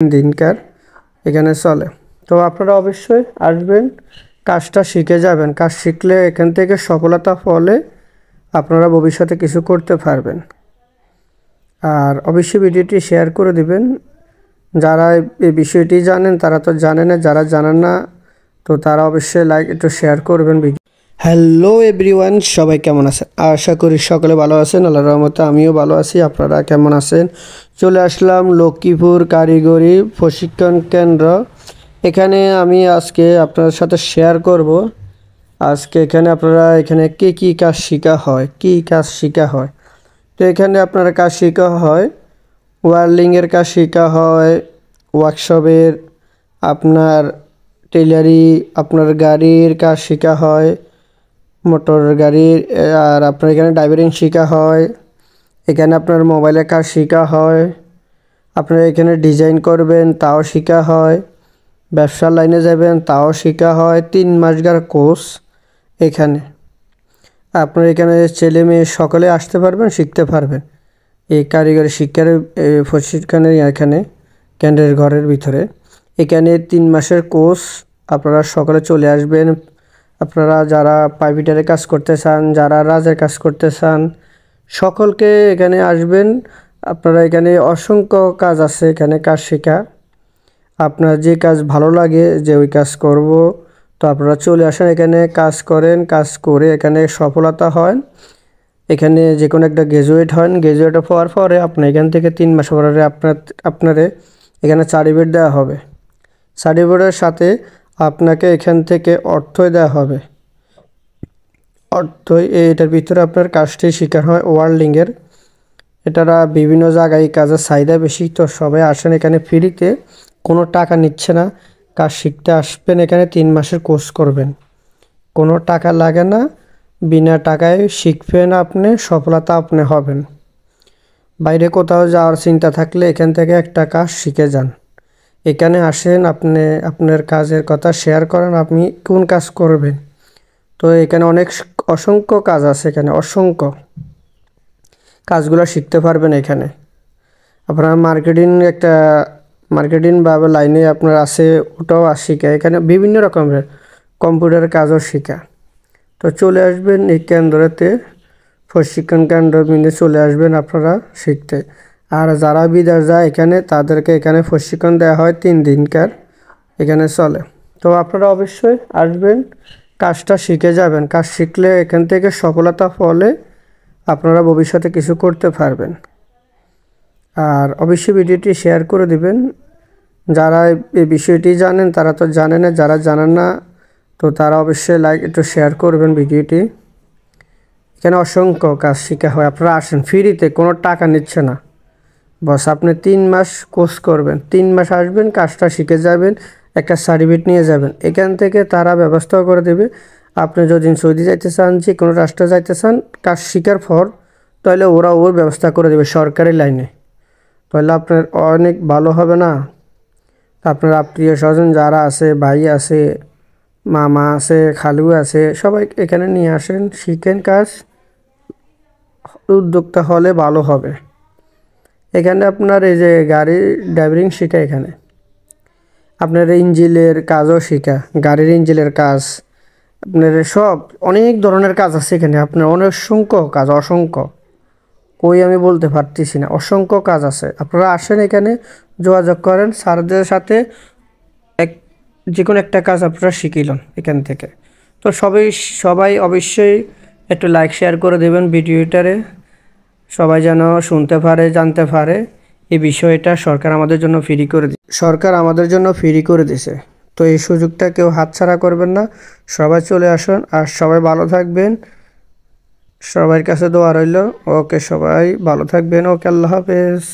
দিনকার এখানে চলে। তো আপনারা অবশ্যই আসবেন, কাজটা শিখে যাবেন। কাজ শিখলে এখান থেকে সফলতা ফলে আপনারা ভবিষ্যতে কিছু করতে পারবেন। আর অবশ্যই ভিডিওটি শেয়ার করে দিবেন। যারা এই বিষয়টি জানেন তারা তো জানে না, যারা জানেন না তো তারা অবশ্যই একটু শেয়ার করবেন ভিডিও। হ্যালো এভরিওয়ান, সবাই কেমন আছেন? আশা করি সকলে ভালো আছেন। আল্লাহর রহমতে আমিও ভালো আছি। আপনারা কেমন আছেন? চলে আসলাম লক্ষ্মীপুর কারিগরি প্রশিক্ষণ কেন্দ্র। এখানে আমি আজকে আপনাদের সাথে শেয়ার করব আজকে এখানে কি কাজ শেখা হয়। তো এখানে আপনারা কাজ শেখা হয়, ওয়ারলিংয়ের কাজ শেখা হয়, ওয়ার্কশপের আপনার টেলারি, আপনার গাড়ির কাজ শেখা হয়, মোটর গাড়ির, আর আপনার এখানে ড্রাইভিং শেখা হয়। এখানে আপনার মোবাইলের কাজ শেখা হয়, আপনারা এখানে ডিজাইন করবেন তাও শেখা হয়, ব্যবসার লাইনে যাবেন তাও শেখা হয়। 3 মাসকার কোর্স এখানে। আপনার এখানে ছেলে মেয়ে সকলে আসতে পারবেন, শিখতে পারবেন এই কারিগরি শিক্ষার প্রশিক্ষণের এখানে কেন্দ্রের ঘরের ভিতরে। এখানে 3 মাসের কোর্স, আপনারা সকলে চলে আসবেন। আপনারা যারা প্রাইভেটারে কাজ করতে চান, যারা রাজের কাজ করতে চান, সকলকে এখানে আসবেন। আপনারা এখানে অসংখ্য কাজ আছে, এখানে কাজ শেখা। আপনার যে কাজ ভালো লাগে যে ওই কাজ করব, তো আপনারা চলে আসেন এখানে, কাজ করেন, কাজ করে এখানে সফলতা হয়। এখানে যে কোনো একটা গ্র্যাজুয়েট হন, গ্র্যাজুয়েট হওয়ার পরে আপনি এখান থেকে 3 মাস পরে আপনারে এখানে সার্টিফিকেট দেওয়া হবে। সার্টিফিকেটের সাথে আপনাকে এখান থেকে অর্থই দেওয়া হবে। এটার ভিতরে আপনার কাজটি শেখানো হয় ওয়ারলিংয়ের। এটারা বিভিন্ন জায়গায় কাজের চাহিদা বেশি, তো সবাই আসেন এখানে ফ্রিতে, কোনো টাকা নিচ্ছে না। কাজ শিখতে আসবেন এখানে, 3 মাসের কোর্স করবেন, কোনো টাকা লাগে না, বিনা টাকায় শিখবেন আপনি, সফলতা আপনি হবেন। বাইরে কোথাও যাওয়ার চিন্তা থাকলে এখান থেকে একটা কাজ শিখে যান। এখানে আসেন, আপনি আপনার কাজের কথা শেয়ার করেন, আপনি কোন কাজ করবেন। তো এখানে অসংখ্য কাজ আছে, এখানে অসংখ্য কাজগুলো শিখতে পারবেন এখানে। আপনার মার্কেটিং বা লাইনে আপনার আছে, ওটাও শিখা। এখানে বিভিন্ন রকমের কম্পিউটারের কাজও শেখা। তো চলে আসবেন এই কেন্দ্রতে, প্রশিক্ষণ কেন্দ্র মিলে চলে আসবেন আপনারা শিখতে। আর যারা বিদেশ যায় এখানে, তাদেরকে এখানে প্রশিক্ষণ দেওয়া হয় 3 দিনকার এখানে চলে। তো আপনারা অবশ্যই আসবেন, কাজটা শিখে যাবেন। কাজ শিখলে এখান থেকে সফলতা ফলে আপনারা ভবিষ্যতে কিছু করতে পারবেন। আর অবশ্যই ভিডিওটি শেয়ার করে দিবেন। যারা এই বিষয়টি জানেন তারা তো জানে না, যারা জানেন না তো তারা অবশ্যই একটু শেয়ার করবেন ভিডিওটি। এখানে অসংখ্য কাজ শেখা হয়। আপনারা আসেন ফ্রিতে, কোনো টাকা নিচ্ছে না। বস আপনি 3 মাস কোর্স করবেন, 3 মাস আসবেন, কাজটা শিখে যাবেন, একটা সার্টিফিকেট নিয়ে যাবেন। এখান থেকে তারা ব্যবস্থা করে দেবে। আপনি যদি সৌদি যাইতে চান, যে কোনো রাষ্ট্রে যাইতে চান, কাজ শিখার পর তাহলে ওর ব্যবস্থা করে দেবে সরকারি লাইনে। তাহলে আপনার অনেক ভালো হবে না? আপনার আত্মীয় স্বজন যারা আছে, ভাই আছে, মামা আছে, খালু আছে, সবাই এখানে নিয়ে আসেন, শিখেন কাজ। উদ্যোক্তা হলে ভালো হবে। এখানে আপনার এই যে গাড়ির ড্রাইভিং শেখা, এখানে আপনার ইঞ্জিনের কাজও শেখা, গাড়ির ইঞ্জিনের কাজ, আপনার সব অনেক ধরনের কাজ আছে এখানে। আপনার অসংখ্য কাজ, অসংখ্য আমি বলতে পারতেছি না, অসংখ্য কাজ আছে। আপনারা আসেন এখানে, যোগাযোগ করেন স্যারদের সাথে, যে কোনো একটা কাজ আপনারা শিখিলেন এখান থেকে। তো সবাই অবশ্যই একটু লাইক শেয়ার করে দেবেন ভিডিওটারে, সবাই যেন শুনতে পারে, জানতে পারে এই বিষয়টা। সরকার আমাদের জন্য ফ্রি করে দিছে। তো এই সুযোগটা কেউ হাতছাড়া করবেন না। সবাই চলে আসুন, আর সবাই ভালো থাকবেন। সবার কাছে দোয়া রইল। ওকে, সবাই ভালো থাকবেন। ওকে, আল্লাহ হাফেজ।